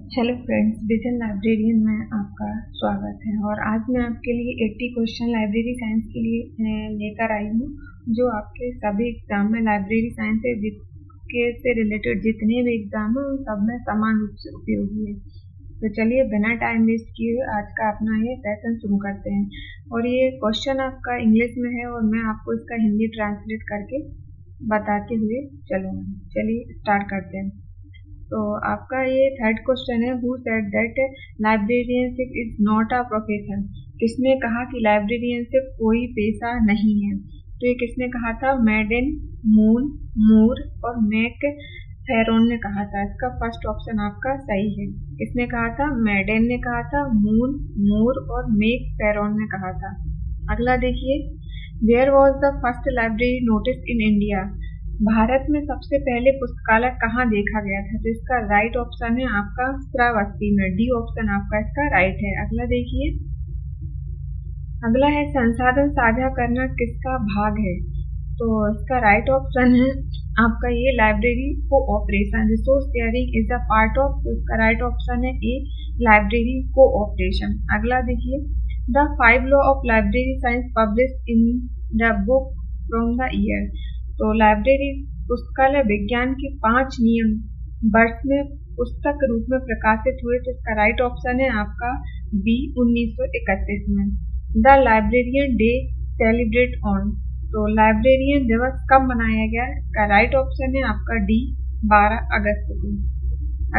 Hello friends, vision librarian में आपका स्वागत है। और आज मैं आपके लिए 80 क्वेश्चन लाइब्रेरी साइंस के लिए लेकर आई हूँ, जो आपके सभी एग्जाम में लाइब्रेरी साइंस से रिलेटेड जितने भी एग्जाम हैं उन सब में समान रूप से उपयोगी है। तो चलिए बिना टाइम वेस्ट किए आज का अपना ये सेशन शुरू करते हैं। और ये क्वेश्चन आपका इंग्लिश में है और मैं आपको इसका हिंदी ट्रांसलेट करके बताते हुए चलूँगी। चलिए स्टार्ट करते हैं। तो आपका ये थर्ड क्वेश्चन है, who said that librarianship is not a profession. किसने कहा कि लाइब्रेरियनशिप कोई पेशा नहीं है? तो ये किसने कहा था? मेडेन, मून, मूर और मैक फेरोन ने कहा था। इसका फर्स्ट ऑप्शन आपका सही है। किसने कहा था? मेडेन ने कहा था, मून, मूर और मैक फेरोन ने कहा था। अगला देखिए, where was the first library notice in India. भारत में सबसे पहले पुस्तकालय कहाँ देखा गया था? तो इसका राइट ऑप्शन है आपका श्रावस्ती में। डी ऑप्शन आपका इसका राइट है। अगला देखिए, अगला है संसाधन साझा करना किसका भाग है? तो इसका राइट ऑप्शन है आपका ये library cooperation. Resource sharing is a part of. तो इसका राइट ऑप्शन है ए लाइब्रेरी कोऑपरेशन। अगला देखिए, the 5 law of library science published in the book from the year. तो लाइब्रेरी पुस्तकालय विज्ञान के 5 नियम वर्ष में पुस्तक रूप में प्रकाशित हुए। तो इसका राइट ऑप्शन है आपका बी 1931 में। The librarian day celebrate on. तो लाइब्रेरियन दिवस कब मनाया गया? इसका राइट ऑप्शन है आपका डी 12 अगस्त को।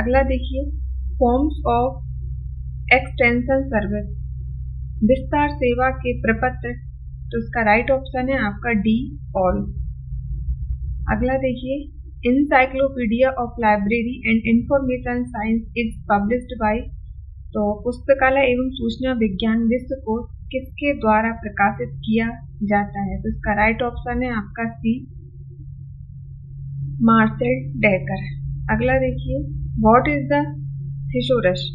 अगला देखिए, फॉर्म्स ऑफ एक्सटेंशन सर्विस, विस्तार सेवा के प्रपत्र। तो इसका राइट ऑप्शन है आपका डी ऑल। अगला देखिए, encyclopedia of library and information science is published by. तो पुस्तकालय एवं सूचना विज्ञान विश्व को किसके द्वारा प्रकाशित किया जाता है? तो इसका राइट ऑप्शन है आपका सी मार्सेल डेकर। अगला देखिए, what is the thesaurus.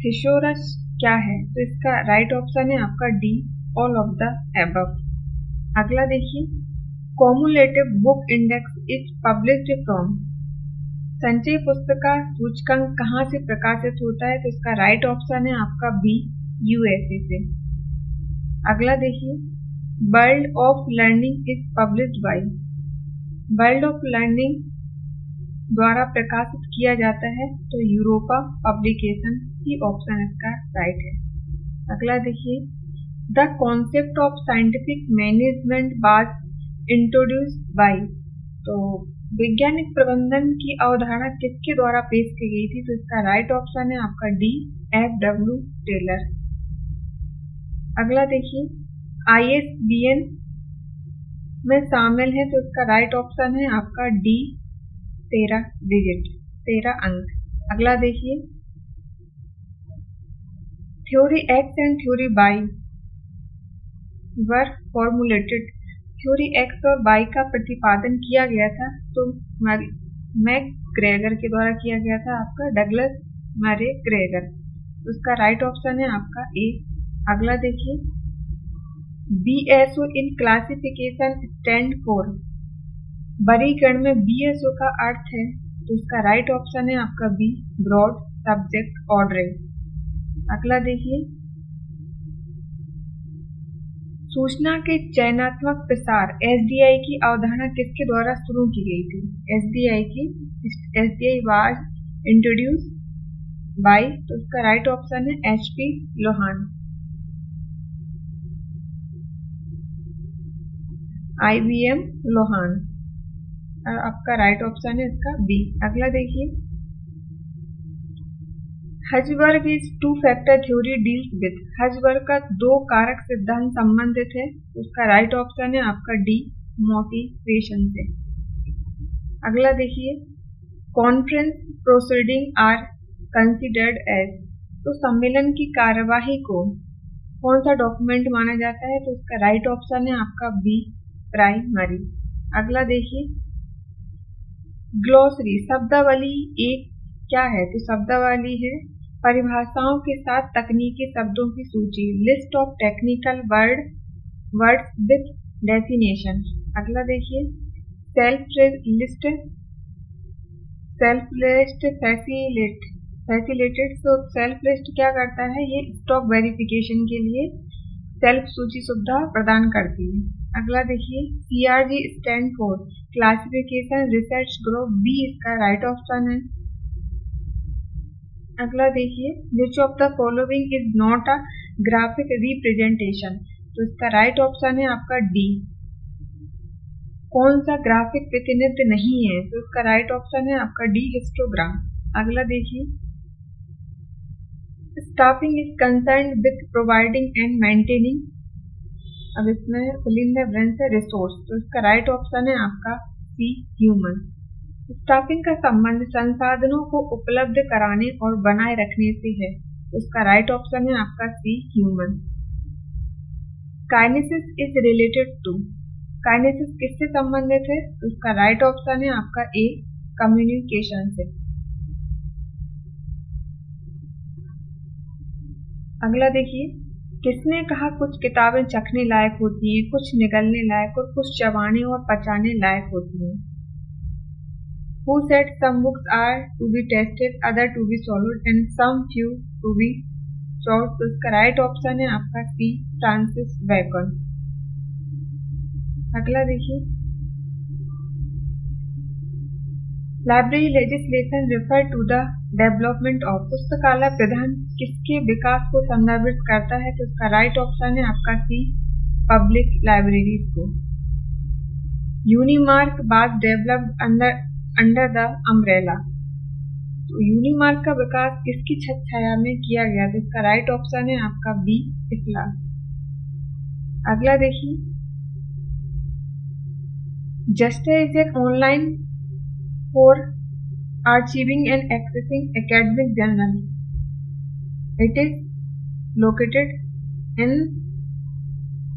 Thesaurus क्या है? तो इसका राइट ऑप्शन है आपका D all of the above. अगला देखिए, cumulative book index is published from. संचय पुस्तका सूचकांक कहाँ से प्रकाशित होता है? तो इसका राइट ऑप्शन है आपका बी यूएसए से। अगला देखिए, world of learning is published by. World of learning द्वारा प्रकाशित किया जाता है तो यूरोपा पब्लिकेशन। सी ऑप्शन इसका राइट है। अगला देखिए, the concept of scientific management was introduced by. तो वैज्ञानिक प्रबंधन की अवधारणा किसके द्वारा पेश की गई थी? तो इसका राइट ऑप्शन है आपका डी एफ.डब्ल्यू. टेलर। अगला देखिए, ISBN में शामिल है तो इसका राइट ऑप्शन है आपका डी 13 डिजिट, 13 अंक। अगला देखिए, theory x and theory why were formulated. Theory x और वाई का प्रतिपादन किया गया था तो मैकग्रेगर के द्वारा किया गया था आपका डगलस मैकग्रेगर। तो उसका राइट ऑप्शन है आपका ए। अगला देखिए, BSO in classification stand for. वर्गीकरण में BSO का अर्थ है तो इसका राइट ऑप्शन है आपका बी ब्रॉड सब्जेक्ट ऑर्डरिंग। अगला देखिए, सूचना के चयनात्मक प्रसार SDI की अवधारणा किसके द्वारा शुरू की गई थी? SDI was introduced by. तो इसका राइट ऑप्शन है HP लोहान। IBM Luhn. आपका राइट ऑप्शन है इसका बी। अगला देखिए, Herzberg is two factor theory deals with. Herzberg का 2 कारक सिद्धांत संबंधित है। उसका राइट ऑप्शन है आपका डी मोटिवेशन से। अगला देखिए, conference proceeding are considered as. तो सम्मेलन की कार्यवाही को कौन सा डॉक्यूमेंट माना जाता है? तो इसका राइट ऑप्शन है आपका बी प्राइमरी। अगला देखिए, ग्लोसरी शब्दावली एक क्या है? तो शब्दावली है परिभाषाओं के साथ तकनीकी शब्दों की सूची। List of technical words with definition. अगला देखिए, सेल्फ लिस्ट फैसिलिट फैसिलिटेड। तो सेल्फ लिस्ट क्या करता है, ये स्टॉक वेरिफिकेशन के लिए सेल्फ सूची सुविधा प्रदान करती है। अगला देखिए, CRG stand for classification research group, B इसका राइट ऑप्शन है। अगला देखिए, which of the following is not a graphic representation, तो इसका राइट ऑप्शन है आपका डी। कौन सा ग्राफिक प्रतिनिधित्व नहीं है, तो इसका राइट ऑप्शन है आपका डी, हिस्टोग्राम। अगला देखिए, staffing is concern with providing and maintaining, अब इसमें फिल इन द ब्लैंक्स है रिसोर्स, तो इसका राइट ऑप्शन है आपका सी, ह्यूमन। स्टाफिंग का संबंध संसाधनों को उपलब्ध कराने और बनाए रखने से है, तो इसका राइट ऑप्शन है आपका C, human. Kinesis is related to, kinesis किससे संबंधित है, तो इसका राइट ऑप्शन है आपका ए, कम्युनिकेशन से। अगला देखिए, किसने कहा कुछ किताबें चखने लायक होती हैं, कुछ निगलने लायक और कुछ चबाने और पचाने लायक होती हैं। Who said some books are to be tasted, other to be swallowed and some few to be chewed, तो इसका राइट ऑप्शन है आपका सी, फ्रांसिस बेकन। अगला देखिए, library legislation refer to the development of, पुस्तकालय प्रदान किसके विकास को संदर्भित करता है, तो इसका राइट ऑप्शन है आपका सी, पब्लिक लाइब्रेरीज को। UNIMARC was developed under the umbrella, तो यूनिमार्क का विकास किसकी छत्र छाया में किया गया, तो इसका राइट ऑप्शन है आपका बी, इफ्ला। अगला देखिए, juxta is an online for archiving and accessing academic journal. It is located in,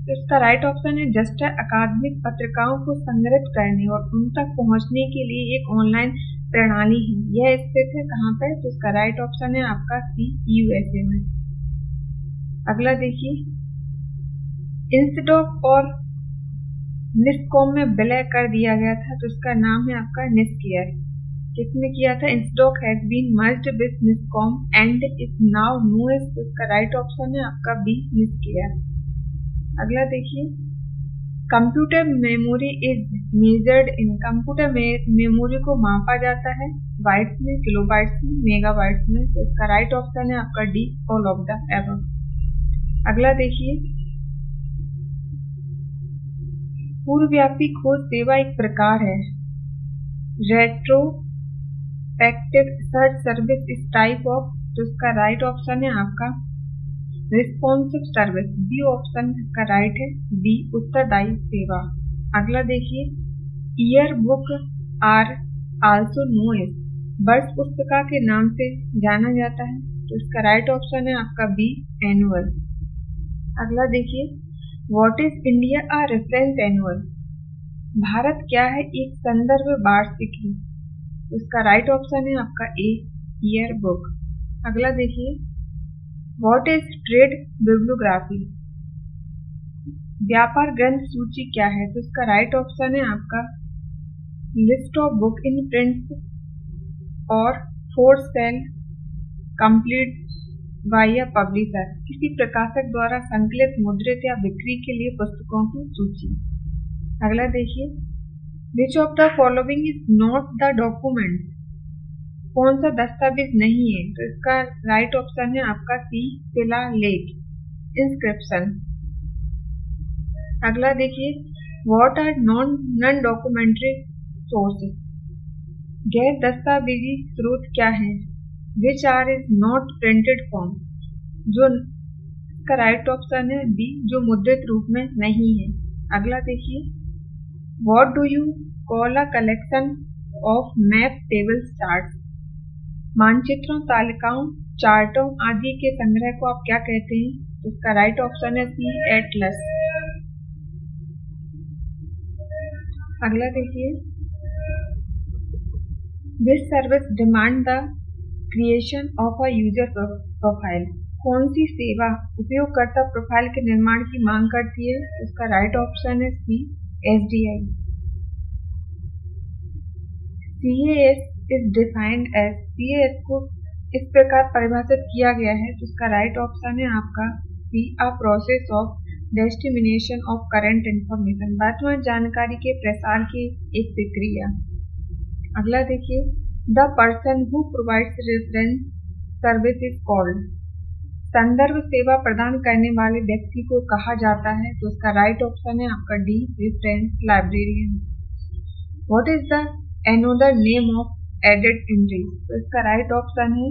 इसका राइट ऑप्शन है जस्टा अकादमिक पत्रिकाओं को संग्रहित करने और उन तक पहुंचने के लिए एक ऑनलाइन प्रणाली है। यह स्थित है कहाँ पर, तो इसका राइट ऑप्शन है आपका सी, USA में। अगला देखिए, इंस्टॉक और निस्कॉम में विलय कर दिया गया था, तो इसका नाम है आपका निस्केयर। किसने किया था, INSDOC has been merged with NISCOM and is now known as, तो इसका राइट ऑप्शन है आपका बी, निस्केयर। अगला देखिए, computer memory is measured in, computer memory को मापा जाता है बाइट्स में, किलोबाइट्स में, मेगाबाइट्स में, तो इसका राइट ऑप्शन है आपका D, all of the above. अगला देखिए, पूर्वव्यापी खोज सेवा एक प्रकार है, retrospective search service is type of, तो इसका राइट ऑप्शन है आपका रिस्पॉन्सिव सर्विस, बी ऑप्शन का राइट है, बी, उत्तरदायी सेवा। अगला देखिए, year book are also known as, वर्ष पुस्तिका के नाम से जाना जाता है, तो इसका राइट ऑप्शन है आपका बी, एनुअल। अगला देखिए, what is India a reference annual, Bharat क्या है एक संदर्भ वार्षिकी, तो इसका राइट ऑप्शन है आपका ए, ईयर बुक। अगला देखिए, व्हाट इज ट्रेड बिब्लियोग्राफी, व्यापार ग्रंथ सूची क्या है, तो इसका राइट ऑप्शन है आपका list of book in print और for sale complete by a publisher, किसी प्रकाशक द्वारा संकलित, मुद्रित या बिक्री के लिए पुस्तकों की सूची। अगला देखिए, which of the following is not the document, कौन सा दस्तावेज नहीं है, तो इसका राइट ऑप्शन है आपका सी, शिलालेख, इंस्क्रिप्शन। अगला देखिए, what are non documentary sources, गैर दस्तावेजी स्रोत क्या है, which are is not printed form, जो, इसका राइट ऑप्शन है बी, जो मुद्रित रूप में नहीं है। अगला देखिए, what do you call a collection of map tables chart, मानचित्रों, तालिकाओं, चार्टों आदि के संग्रह को आप क्या कहते हैं, तो इसका राइट ऑप्शन है सी, एटलस। अगला देखिए, this service demand the creation of a user profile, कौन सी सेवा उपयोगकर्ता प्रोफाइल के निर्माण की मांग करती है, इसका राइट ऑप्शन है सी, SDI। CAS is defined as, CAS को इस प्रकार परिभाषित किया गया है, तो इसका राइट ऑप्शन है आपका C, a process of dissemination of current information, वर्तमान जानकारी के प्रसार की एक प्रक्रिया। अगला देखिए, the person who provides reference service is called, संदर्भ सेवा प्रदान करने वाले व्यक्ति को कहा जाता है, तो इसका राइट ऑप्शन है आपका D, reference librarian. What is the another name of added entry, तो इसका राइट ऑप्शन है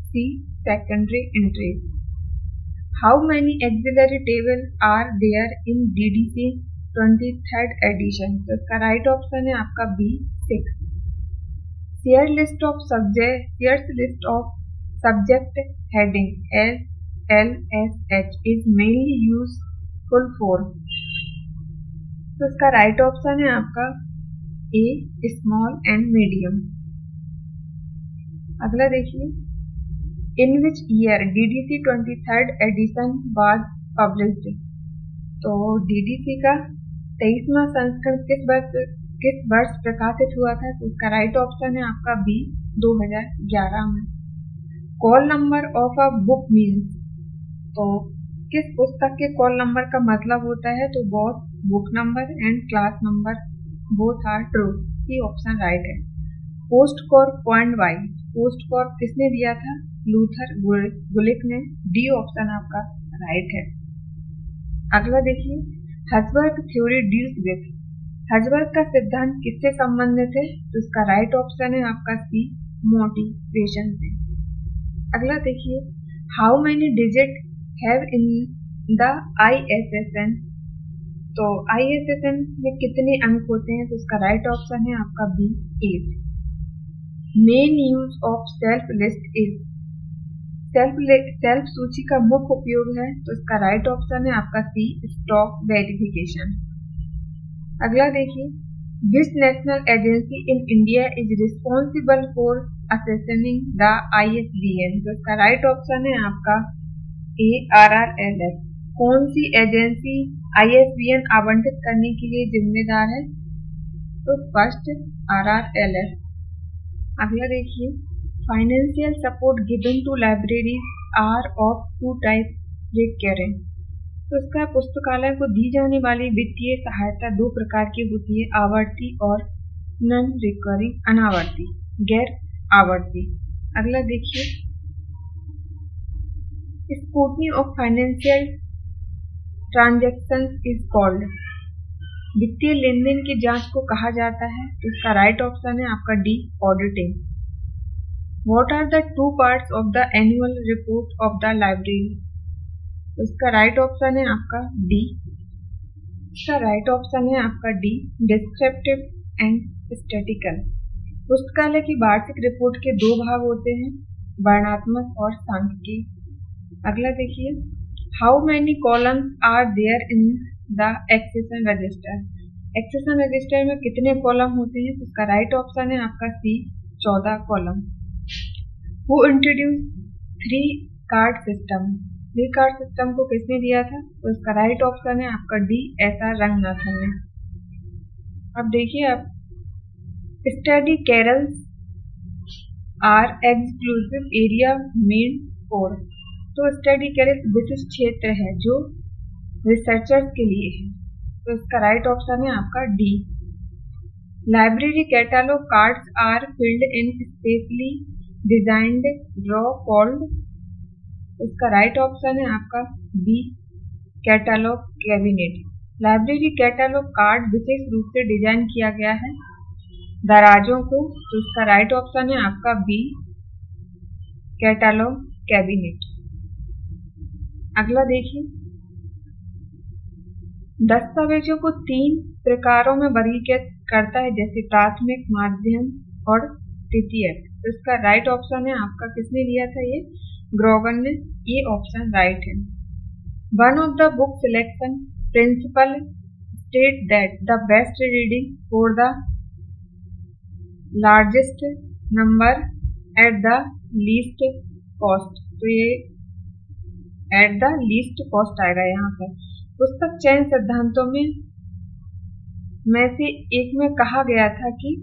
C, secondary entry. How many auxiliary table are there in DDC 23rd edition, तो इसका राइट ऑप्शन है आपका B, 6। Sears list of subject heading LLSH is mainly useful for, तो इसका right option है आपका ए, स्मॉल एंड मीडियम। अगला देखिए, in which year DDC 23rd edition was published, तो DDC का 23वां संस्करण किस वर्ष प्रकाशित हुआ था, तो इसका राइट ऑप्शन है आपका बी, 2011 में। Call number of a book means, तो किस पुस्तक के कॉल नंबर का मतलब होता है, तो both book number and class number both are true, C option right है। POSDCORB point Y, POSDCORB किसने दिया था, लूथर गुलिक ने, डी ऑप्शन आपका राइट है। अगला देखिए, हर्ट्जबर्ग थ्योरी डील्स विथ, हर्ट्जबर्ग का सिद्धांत किससे संबंधित है, तो इसका राइट ऑप्शन है आपका सी, मोटिवेशन से। अगला देखिए, how many digit have in the ISSN, तो ISSN में कितने अंक होते हैं, तो इसका राइट ऑप्शन है आपका B, 8। Main use of self list is, self सूची का मुख्य उपयोग है, तो इसका राइट ऑप्शन है आपका सी, स्टॉक वेरिफिकेशन। अगला देखिए, which national agency in India is responsible for assigning the ISBN, तो इसका राइट ऑप्शन है आपका ए, RRLS। कौन सी एजेंसी ISBN आवंटित करने के लिए जिम्मेदार है, तो फर्स्ट RRLS। अगला देखिए, financial support given to libraries are of two type, recurring, तो इसका पुस्तकालय को दी जाने वाली वित्तीय सहायता दो प्रकार की होती है, आवर्ती और नॉन रिकरिंग, अनावर्ती, गैर आवर्ती। अगला देखिए, scrutiny of financial transactions is called, वित्तीय लेन देन की जांच को कहा जाता है, तो इसका राइट ऑप्शन है आपका D, auditing. What are the two parts of the annual report of the library, तो इसका राइट ऑप्शन है आपका डी, इसका राइट ऑप्शन है आपका डी, डिस्क्रिप्टिव एंड स्टैटिकल। पुस्तकालय की वार्षिक रिपोर्ट के दो भाग होते हैं, वर्णनात्मक और सांख्यिकी। अगला देखिए, how many columns are there in the accession register, accession register में कितने कॉलम होते हैं, तो इसका राइट ऑप्शन है आपका सी, 14 column. Who introduce 3 card system, 3 card system को किसने दिया था, तो इसका राइट ऑप्शन है आपका डी, SR रंगनाथन ने। अब देखिए, आप study carrels are exclusive area made for, तो स्टडी कैरल्स विशिष्ट क्षेत्र है जो रिसर्चर्स के लिए है, तो इसका राइट ऑप्शन है आपका D. Library catalogue cards are filled in specially designed drawer called, इसका राइट ऑप्शन है आपका B, catalogue cabinet. Library catalogue card विशेष रूप से डिजाइन किया गया है दराजों को, तो इसका राइट ऑप्शन है आपका बी, कैटलॉग कैबिनेट। अगला देखिए, दस्तावेजों को 3 प्रकारों में वर्गीकृत करता है, जैसे प्राथमिक, माध्यम और तृतीयक, तो इसका राइट ऑप्शन है आपका, किसने दिया था ये, ग्रोगन ने, ये ऑप्शन राइट है। One of the book selection principle state that the best reading for the largest number at the least cost, तो ये एट द लीस्ट कॉस्ट आएगा यहाँ पर। पुस्तक चयन सिद्धांतों में से एक में कहा गया था कि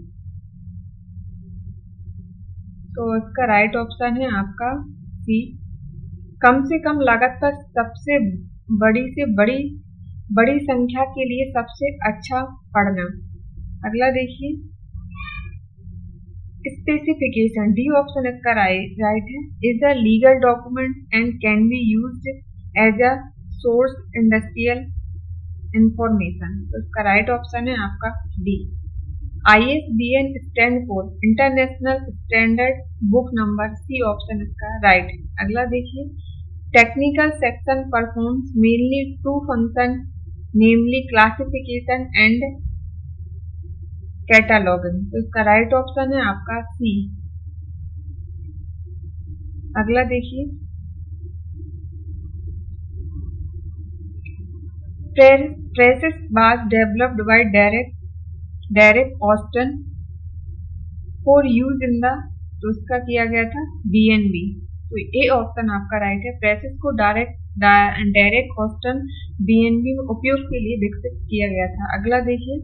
तो इसका राइट ऑप्शन है आपका सी। कम से कम लागत पर सबसे बड़ी से बड़ी संख्या के लिए सबसे अच्छा पढ़ना। अगला देखिए, स्पेसिफिकेशन, डी ऑप्शन इसका राइट है। Is a legal document and can be used as a source industrial information. तो इसका राइट ऑप्शन है आपका D. ISBN stand for international standard book number, C option इसका राइट है। अगला देखिए, technical section performs mainly two function namely classification and cataloguing. तो इसका राइट ऑप्शन है आपका सी। अगला देखिए, PRECIS was developed by Derek Austin for use in the, तो इसका किया गया था BNB। तो ए ऑप्शन आपका राइट है। प्रेसेस को डेरेक ऑस्टन BNB में उपयोग के लिए विकसित किया गया था। अगला देखिए,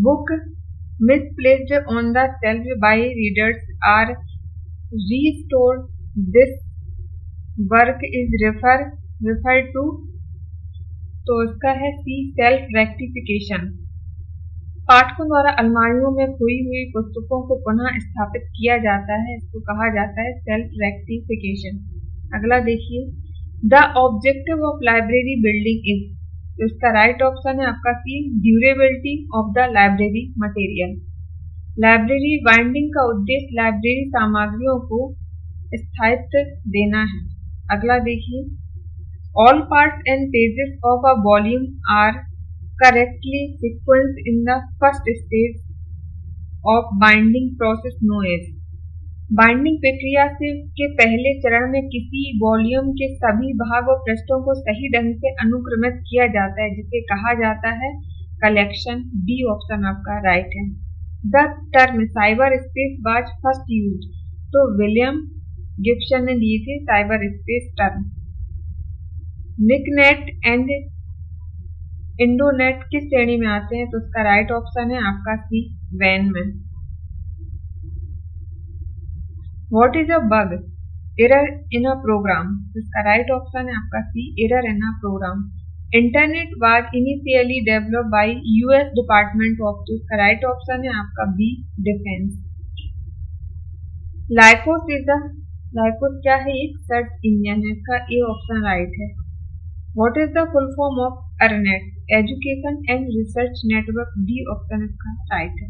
book misplaced on the shelf by readers are restored. This work is referred to, तो इसका है सी, सेल्फ रेक्टिफिकेशन। पाठकों द्वारा अलमारियों में खोई हुई पुस्तकों को पुनः स्थापित किया जाता है, इसको कहा जाता है सेल्फ रेक्टिफिकेशन। अगला देखिए, the objective of library building is, तो इसका राइट ऑप्शन है आपका C, durability of the library material. Library binding का उद्देश्य लाइब्रेरी सामग्रियों को स्थायित्व देना है। अगला देखिए, all parts and pages of a volume are correctly sequenced in the first stage of binding process known as. बाइंडिंग प्रक्रिया के पहले चरण में किसी वॉल्यूम के सभी भाग और पृष्ठों को सही ढंग से अनुक्रमित किया जाता है, जिसे कहा जाता है कलेक्शन। डी ऑप्शन आपका राइट है। The term cyber space was first used, तो विलियम गिब्सन ने दिए थे cyber space term. NICNET and इंडोनेट किस श्रेणी में आते हैं, तो उसका राइट ऑप्शन है आपका सी, वैन में। What is a bug? Error in a program. इसका राइट ऑप्शन है आपका सी, error in a program. Internet was initially developed by US Department of, तो इसका राइट ऑप्शन है आपका बी, डिफेंस। लाइकोस क्या है, एक सर्च इंजन है, इसका ए ऑप्शन राइट है। What is the full form of ERNET? Education and Research Network, D option इसका राइट है।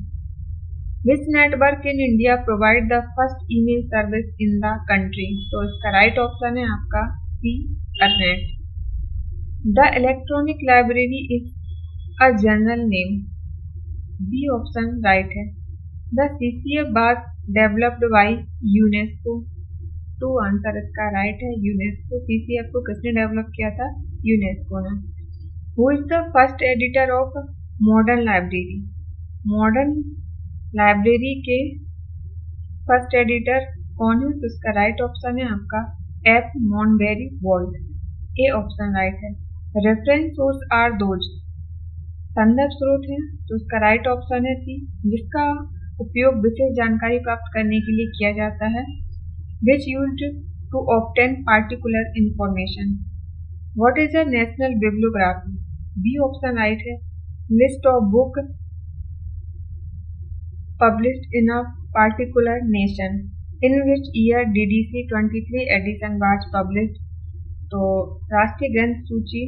Which network in India provide the first email service in the country? तो इसका राइट ऑप्शन है आपका C, ERNET। The electronic library is a general name, B option right है। The CCF was developed by UNESCO, to answer इसका right है, UNESCO. CCF को किसने develop किया था, यूनेस्को ने। Who is the first editor of modern library? Modern library के first editor कौन है, तो इसका राइट ऑप्शन है आपका एफ, मॉनबेरी वॉल्ट। ए ऑप्शन राइट है। रेफरेंस सोर्स आर दोज, संदर्भ स्रोत है, तो इसका राइट ऑप्शन है सी, जिसका उपयोग विशेष जानकारी प्राप्त करने के लिए किया जाता है। Which used to obtain particular information. What is a national bibliography, B option right है। List of book published in a particular nation, in which year DDC 23 edition was published, तो राष्ट्रीय ग्रंथ सूची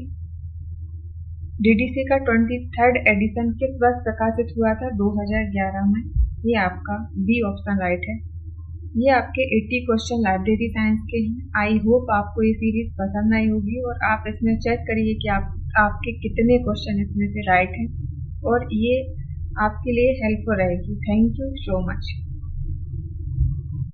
DDC का 23rd एडिशन किस वर्ष प्रकाशित हुआ था, 2011 में। ये आपका बी ऑप्शन राइट है। ये आपके 80 क्वेश्चन लाइब्रेरी साइंस के हैं। आई होप आपको ये सीरीज पसंद आई होगी और आप इसमें चेक करिए कि आपके कितने क्वेश्चन इसमें से राइट हैं और ये आपके लिए हेल्पफुल रहेगी। Thank you so much.